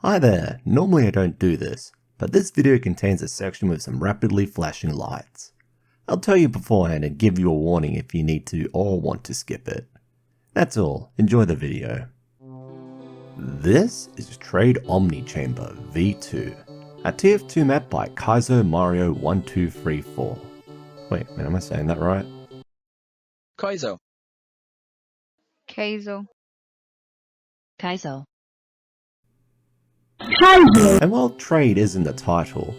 Hi there, normally I don't do this, but this video contains a section with some rapidly flashing lights. I'll tell you beforehand and give you a warning if you need to or want to skip it. That's all, enjoy the video. This is Trade Omnichamber V2, a TF2 map by Kaizo Mario 1234. Wait, am I saying that right? Kaizo. Kaizo. Kaizo. And while trade is in the title,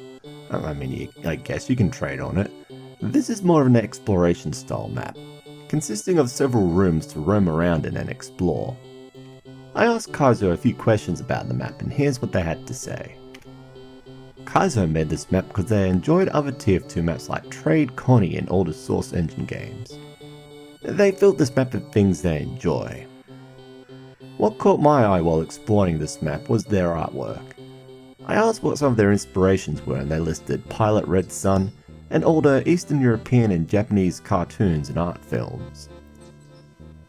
I guess you can trade on it, this is more of an exploration style map, consisting of several rooms to roam around in and explore. I asked Kaizo a few questions about the map and here's what they had to say. Kaizo made this map because they enjoyed other TF2 maps like Trade Connie and older Source Engine games. They filled this map with things they enjoy. What caught my eye while exploring this map was their artwork. I asked what some of their inspirations were and they listed Pilot Red Sun and older Eastern European and Japanese cartoons and art films.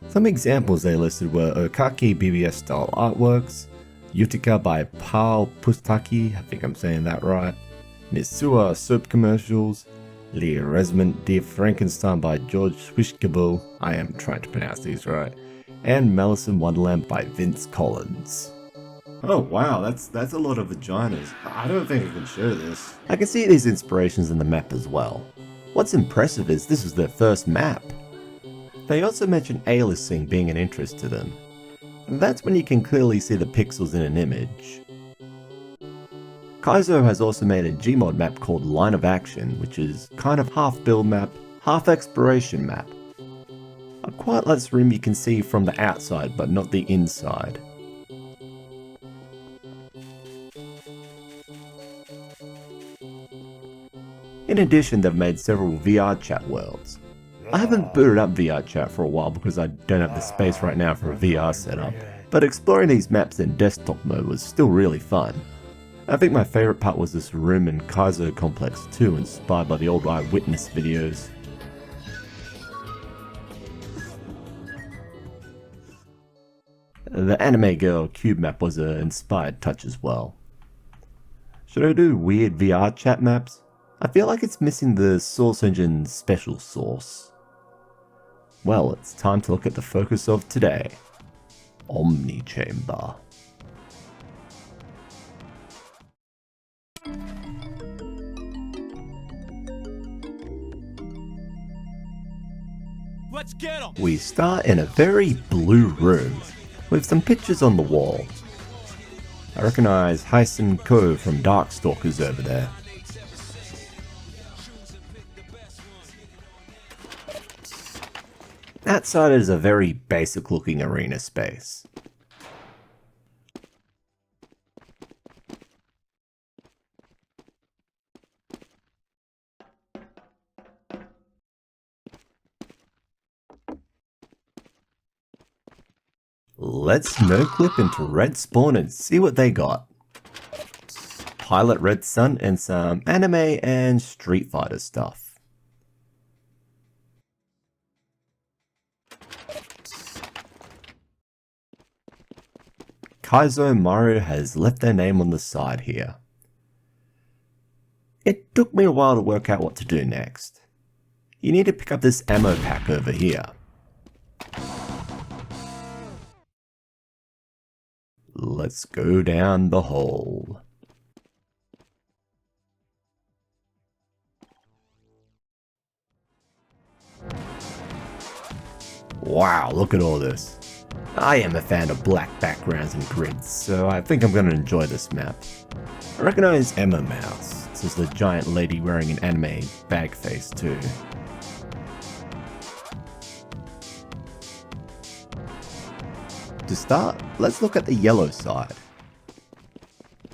Some examples they listed were Okaki BBS style artworks, Utica by Paul Pustaki, I think I'm saying that right, Mitsua soap commercials, Le Resement de Frankenstein by George Swishkable, I am trying to pronounce these right, and Malice in Wonderland by Vince Collins. Oh wow, that's a lot of vaginas. I don't think I can show this. I can see these inspirations in the map as well. What's impressive is this was their first map. They also mentioned aliasing being an interest to them. And that's when you can clearly see the pixels in an image. Kaizo has also made a Gmod map called Lineofaction, which is kind of half build map, half exploration map. A quite less room you can see from the outside but not the inside. In addition, they've made several VR chat worlds. I haven't booted up VR chat for a while because I don't have the space right now for a VR setup, but exploring these maps in desktop mode was still really fun. I think my favourite part was this room in Kaizo Complex 2 inspired by the old Eyewitness videos. The anime girl cube map was an inspired touch as well. Should I do weird VR chat maps? I feel like it's missing the Source Engine special sauce. Well, it's time to look at the focus of today. Omnichamber. Let's get 'em. We start in a very blue room, with some pictures on the wall. I recognise Hyson Ko from Darkstalkers over there. Outside is a very basic looking arena space. Let's no-clip into Red Spawn and see what they got. Pilot Red Sun and some anime and Street Fighter stuff. Kaizo Mario has left their name on the side here. It took me a while to work out what to do next. You need to pick up this ammo pack over here. Let's go down the hole. Wow, look at all this. I am a fan of black backgrounds and grids, so I think I'm going to enjoy this map. I recognise Emma Mouse. This is the giant lady wearing an anime bag face too. To start, let's look at the yellow side.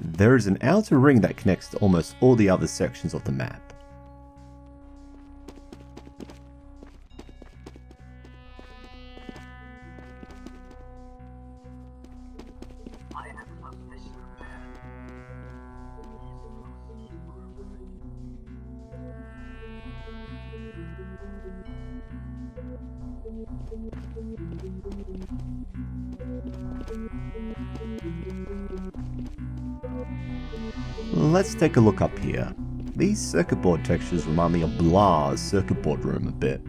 There is an outer ring that connects to almost all the other sections of the map. let's take a look up here. These circuit board textures remind me of Blah's circuit board room a bit.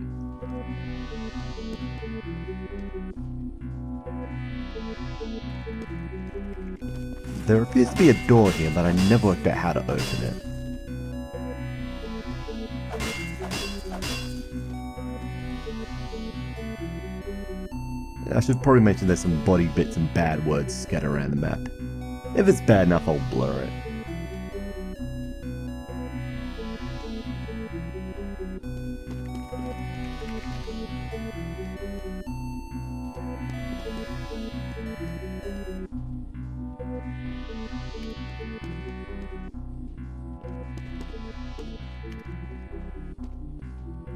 There appears to be a door here, but I never worked out how to open it. I should probably mention there's some body bits and bad words scattered around the map. If it's bad enough, I'll blur it.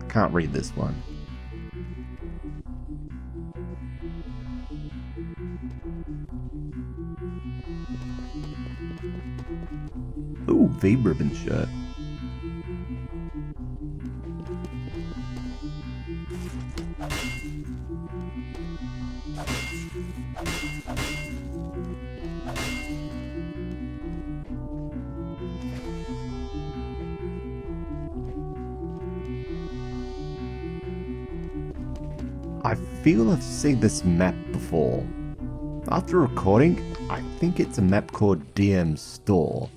Can't read this one. Ooh, V-ribbon shirt. I feel I've seen this map before. After recording, I think it's a map called DM Store.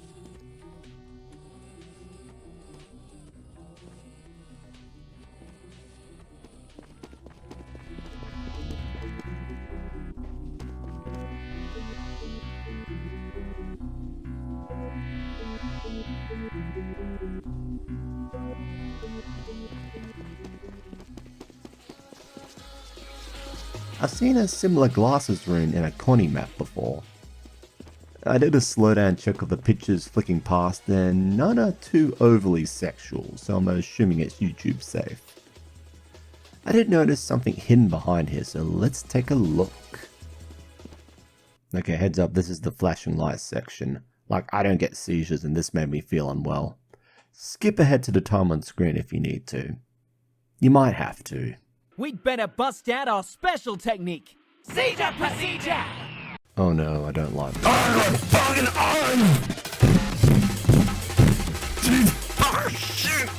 I've seen a similar glasses rune in a Connie map before. I did a slowdown check of the pictures flicking past and none are too overly sexual, so I'm assuming it's YouTube safe. I did notice something hidden behind here, so let's take a look. Okay, heads up, this is the flashing lights section. Like, I don't get seizures and this made me feel unwell. Skip ahead to the time on screen if you need to. You might have to. We'd better bust out our special technique. Seizure procedure! Oh no, I don't like that. I'm fucking on! Oh shit!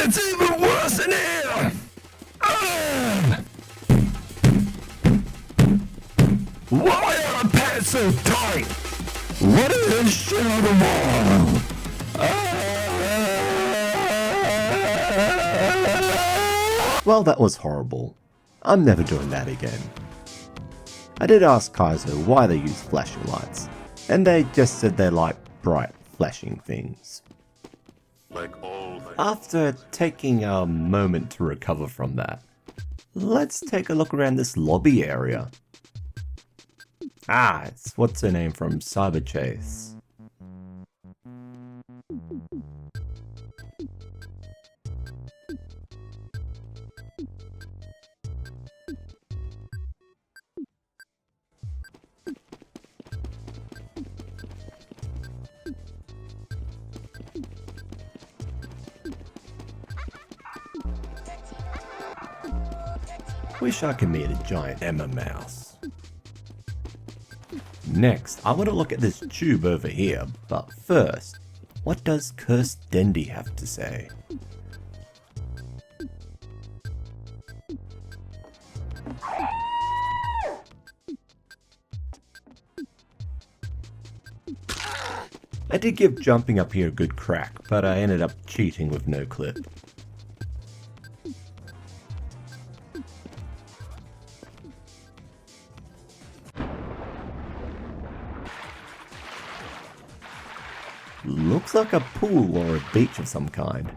It's even worse in here! Why are the pants so tight? What is this shit on the wall? Well, that was horrible. I'm never doing that again. I did ask Kaizo why they use flashing lights, and they just said they like bright, flashing things. Like all the... After taking a moment to recover from that, let's take a look around this lobby area. Ah, it's what's her name from Cyber Chase. Wish I could meet a giant Emma mouse. Next, I want to look at this tube over here, but first, what does Cursed Dendy have to say? I did give jumping up here a good crack, but I ended up cheating with no clip. Looks like a pool or a beach of some kind.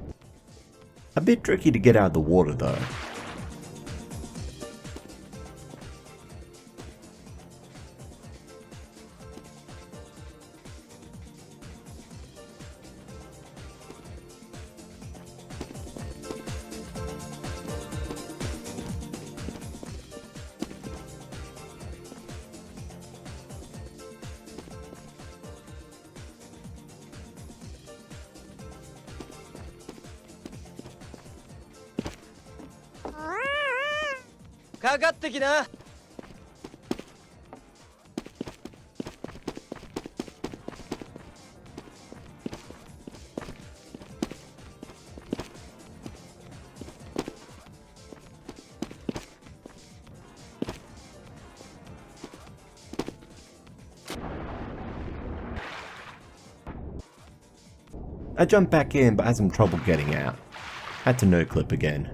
A bit tricky to get out of the water though. I jumped back in but had some trouble getting out. Had to no-clip again.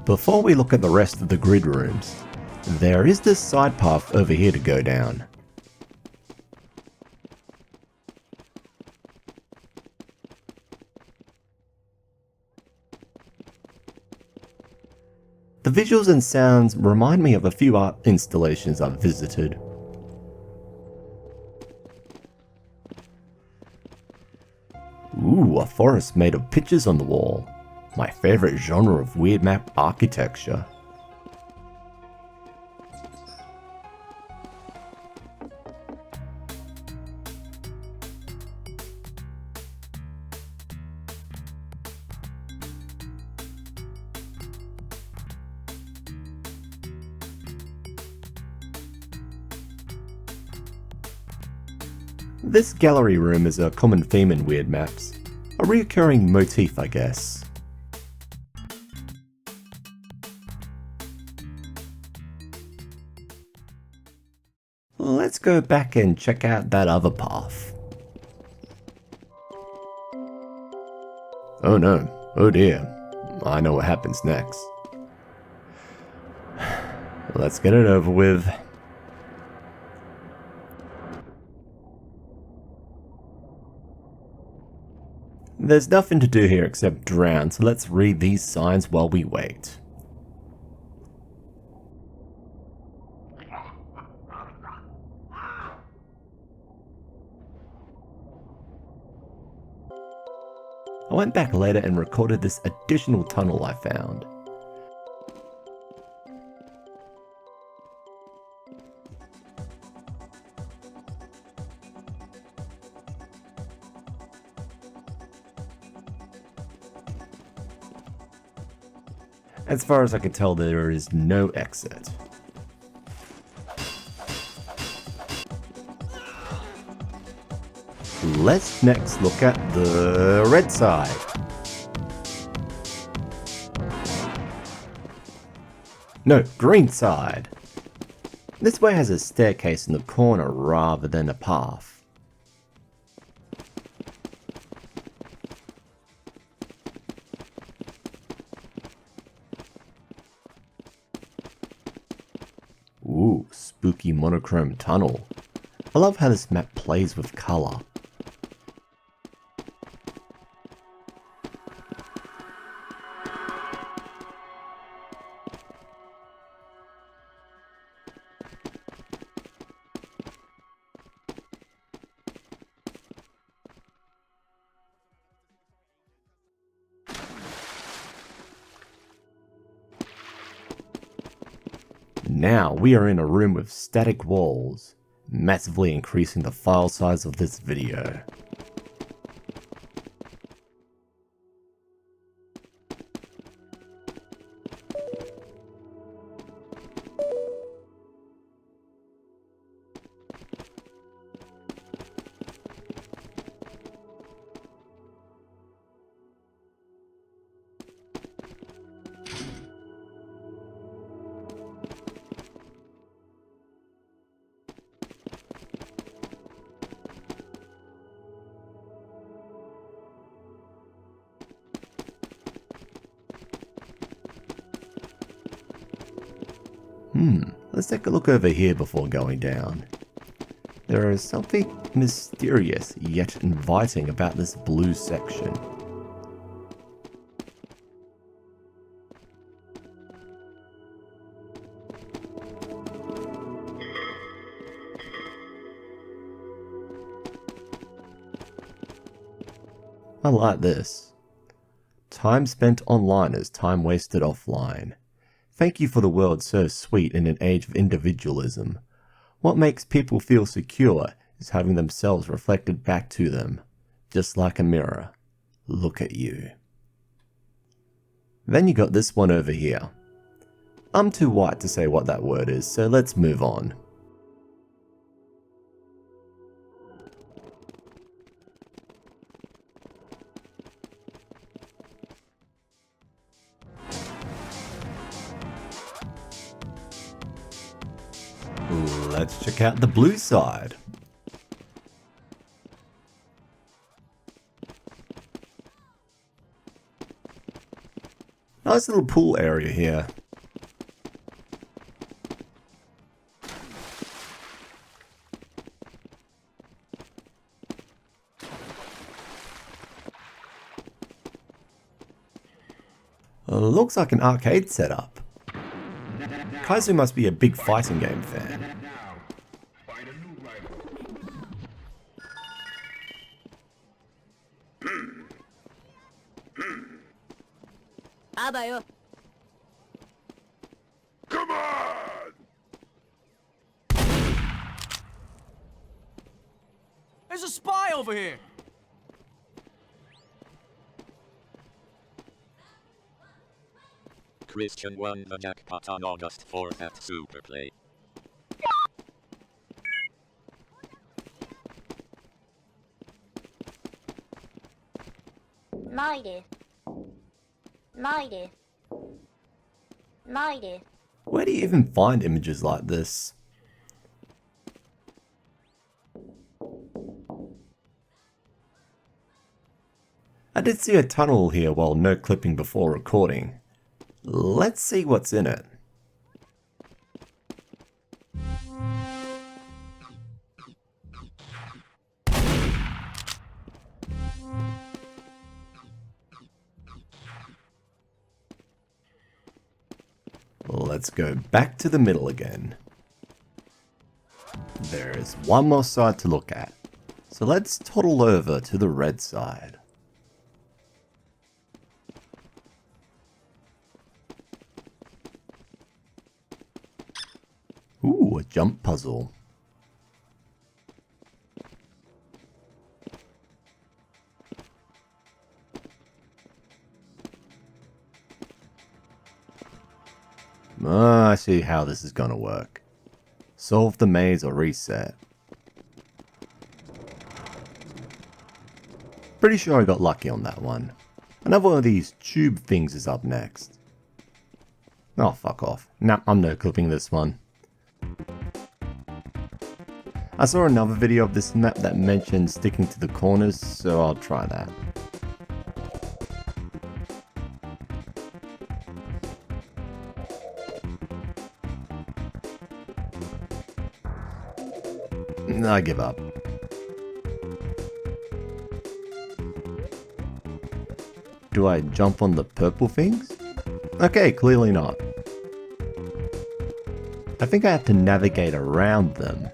Before we look at the rest of the grid rooms, there is this side path over here to go down. The visuals and sounds remind me of a few art installations I've visited. Ooh, a forest made of pictures on the wall. My favourite genre of weird map architecture. This gallery room is a common theme in weird maps. A recurring motif, I guess. Let's go back and check out that other path. Oh no, oh dear, I know what happens next. Let's get it over with. There's nothing to do here except drown, so let's read these signs while we wait. I went back later and recorded this additional tunnel I found. As far as I can tell, there is no exit. Let's next look at the red side. No, green side. This way has a staircase in the corner rather than a path. Ooh, spooky monochrome tunnel. I love how this map plays with colour. Now we are in a room with static walls, massively increasing the file size of this video. Let's take a look over here before going down. There is something mysterious yet inviting about this blue section. I like this. Time spent online is time wasted offline. Thank you for the world so sweet in an age of individualism. What makes people feel secure is having themselves reflected back to them. Just like a mirror. Look at you. Then you got this one over here. I'm too white to say what that word is, so let's move on. Let's check out the blue side. Nice little pool area here. Looks like an arcade setup. Kaizo must be a big fighting game fan. Come on! There's a spy over here! Christian won the jackpot on August 4th at Superplay. Where do you even find images like this? I did see a tunnel here while no clipping before recording. Let's see what's in it. Let's go back to the middle again. There is one more side to look at, so let's toddle over to the red side. Ooh, a jump puzzle. I see how this is gonna work. Solve the maze or reset. Pretty sure I got lucky on that one. Another one of these tube things is up next. Oh, fuck off. Nah, I'm no clipping this one. I saw another video of this map that mentioned sticking to the corners, so I'll try that. I give up. Do I jump on the purple things? Okay, clearly not. I think I have to navigate around them.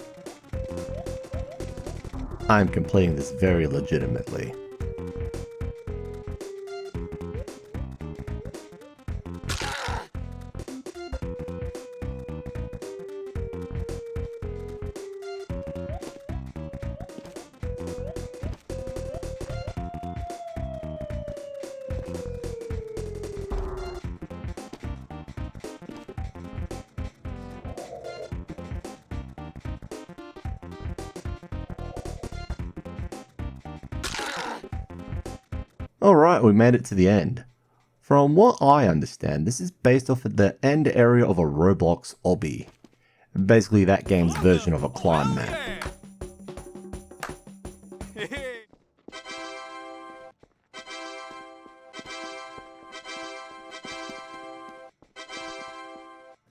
I'm completing this very legitimately. Alright, we made it to the end. From what I understand, this is based off of the end area of a Roblox obby. Basically that game's version of a climb map.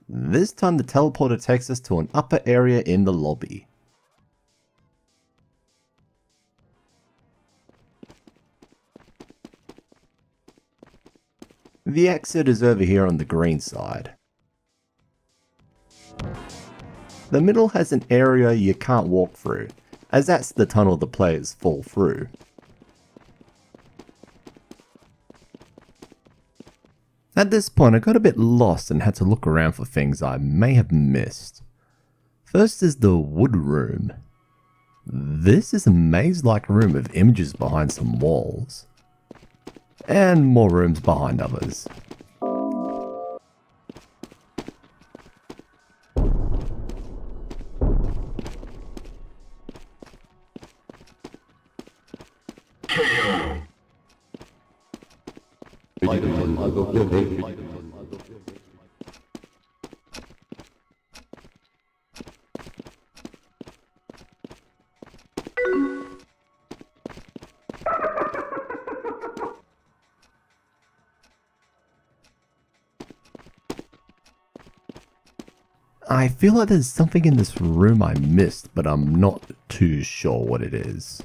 This time the teleporter takes us to an upper area in the lobby. The exit is over here on the green side. The middle has an area you can't walk through, as that's the tunnel the players fall through. At this point I got a bit lost and had to look around for things I may have missed. First is the wood room. This is a maze-like room with images behind some walls. And more rooms behind others. I feel like there's something in this room I missed, but I'm not too sure what it is.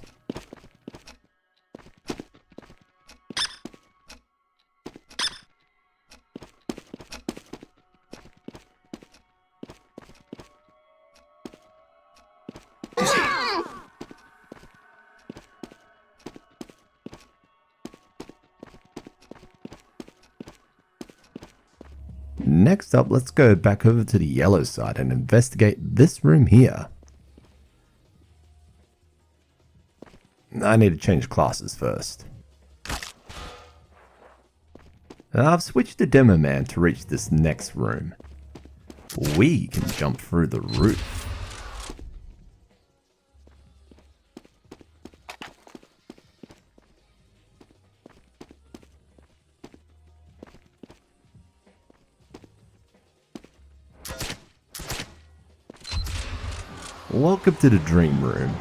Next up, let's go back over to the yellow side and investigate this room here. I need to change classes first. I've switched to Demo Man to reach this next room. We can jump through the roof. Welcome to the Dream Room.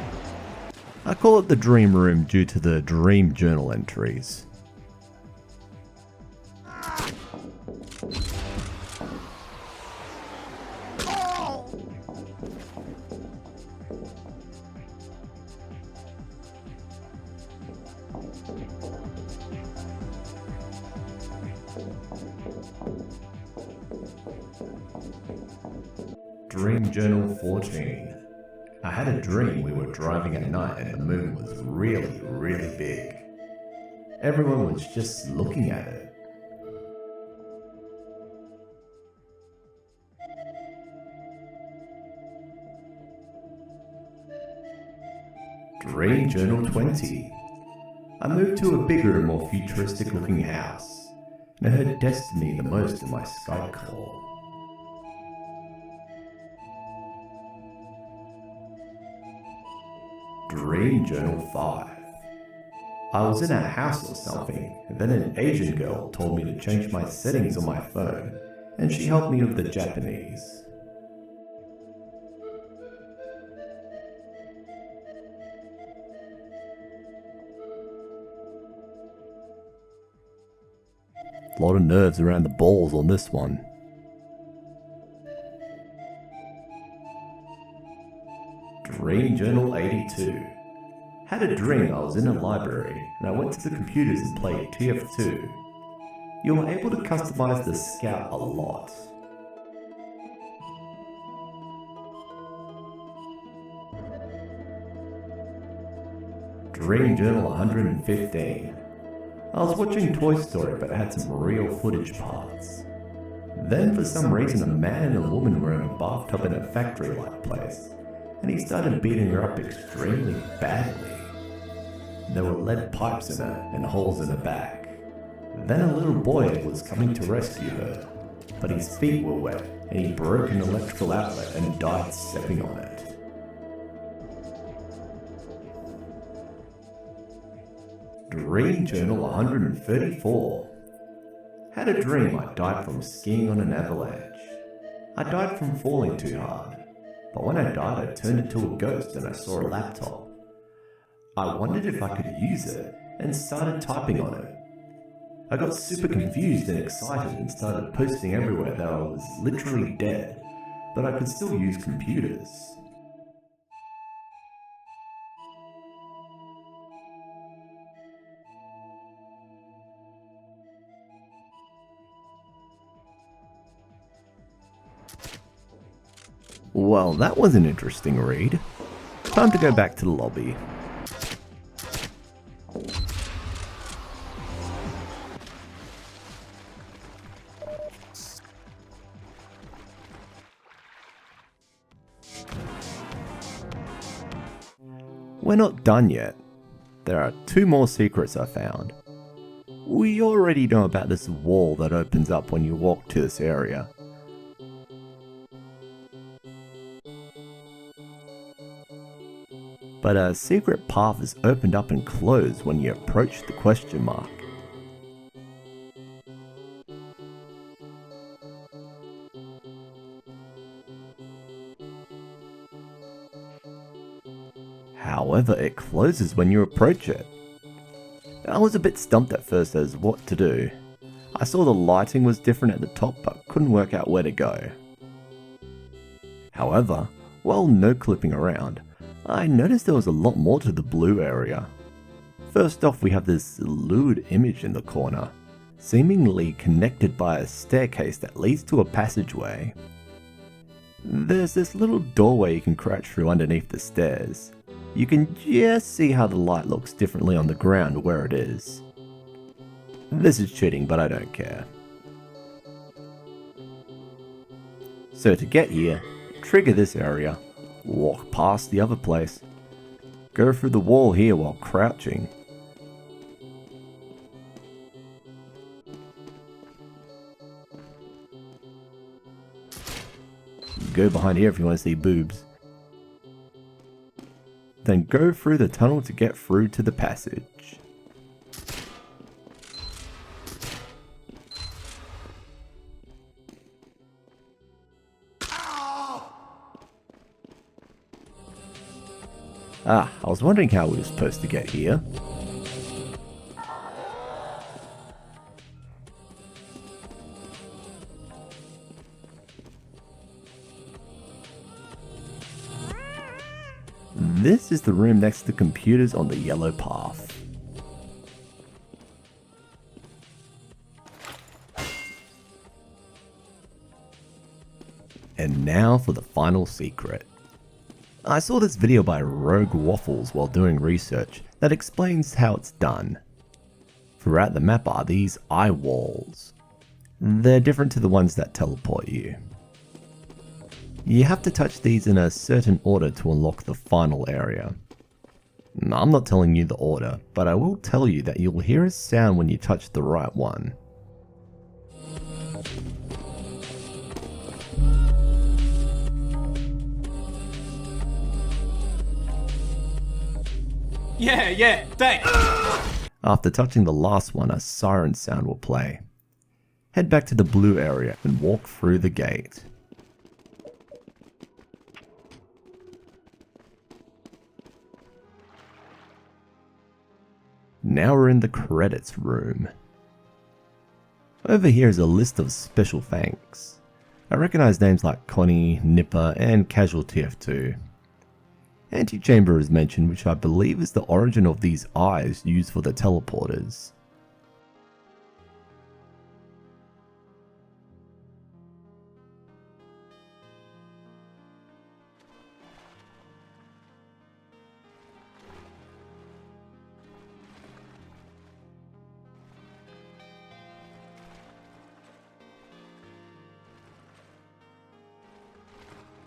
I call it the Dream Room due to the dream journal entries. Dream Journal 14. I had a dream we were driving at night and the moon was really, really big. Everyone was just looking at it. Dream Journal 20. I moved to a bigger and more futuristic looking house, and I heard Destiny the most in my Skype call. Dream Journal 5. I was in a house or something, and then an Asian girl told me to change my settings on my phone, and she helped me with the Japanese. A lot of nerves around the balls on this one. Dream Journal 82. Had a dream I was in a library and I went to the computers and played TF2. You were able to customize the Scout a lot. Dream Journal 115. I was watching Toy Story but it had some real footage parts. Then for some reason a man and a woman were in a bathtub in a factory-like place, and he started beating her up extremely badly. There were lead pipes in her and holes in her back. Then a little boy was coming to rescue her, but his feet were wet and he broke an electrical outlet and died stepping on it. Dream Journal 134. Had a dream I died from skiing on an avalanche. I died from falling too hard. But when I died, I turned into a ghost and I saw a laptop. I wondered if I could use it and started typing on it. I got super confused and excited and started posting everywhere that I was literally dead, but I could still use computers. Well, that was an interesting read. Time to go back to the lobby. We're not done yet. There are 2 more secrets I found. We already know about this wall that opens up when you walk to this area. But a secret path is opened up and closed when you approach the question mark. However, it closes when you approach it. I was a bit stumped at first as what to do. I saw the lighting was different at the top but couldn't work out where to go. However, while no-clipping around, I noticed there was a lot more to the blue area. First off, we have this lewd image in the corner, seemingly connected by a staircase that leads to a passageway. There's this little doorway you can crouch through underneath the stairs. You can just see how the light looks differently on the ground where it is. This is cheating, but I don't care. So to get here, trigger this area, walk past the other place, go through the wall here while crouching. Go behind here if you want to see boobs. Then go through the tunnel to get through to the passage. I was wondering how we were supposed to get here. This is the room next to the computers on the yellow path. And now for the final secret. I saw this video by Rogue Waffles while doing research that explains how it's done. Throughout the map are these eye walls. They're different to the ones that teleport you. You have to touch these in a certain order to unlock the final area. I'm not telling you the order, but I will tell you that you'll hear a sound when you touch the right one. Yeah, thanks. After touching the last one, a siren sound will play. Head back to the blue area and walk through the gate. Now we're in the credits room. Over here is a list of special thanks. I recognize names like Connie, Nipper, and Casual TF2. Antichamber is mentioned, which I believe is the origin of these eyes used for the teleporters.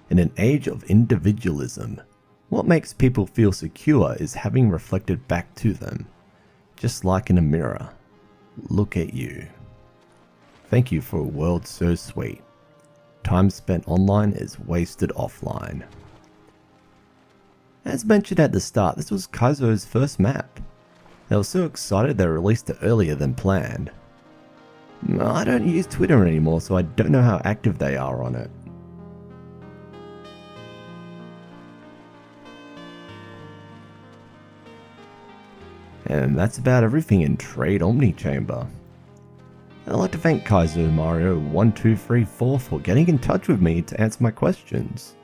In an age of individualism, what makes people feel secure is having reflected back to them, just like in a mirror. Look at you. Thank you for a world so sweet. Time spent online is wasted offline. As mentioned at the start, this was Kaizo's first map. They were so excited they released it earlier than planned. I don't use Twitter anymore, so I don't know how active they are on it. And that's about everything in Trade Omnichamber. I'd like to thank Kaizo Mario 1234 for getting in touch with me to answer my questions.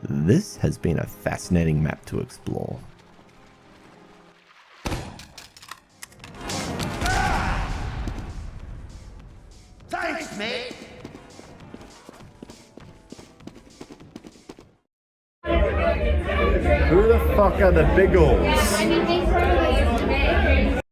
This has been a fascinating map to explore. Thanks, mate! Who the fuck are the Biggles?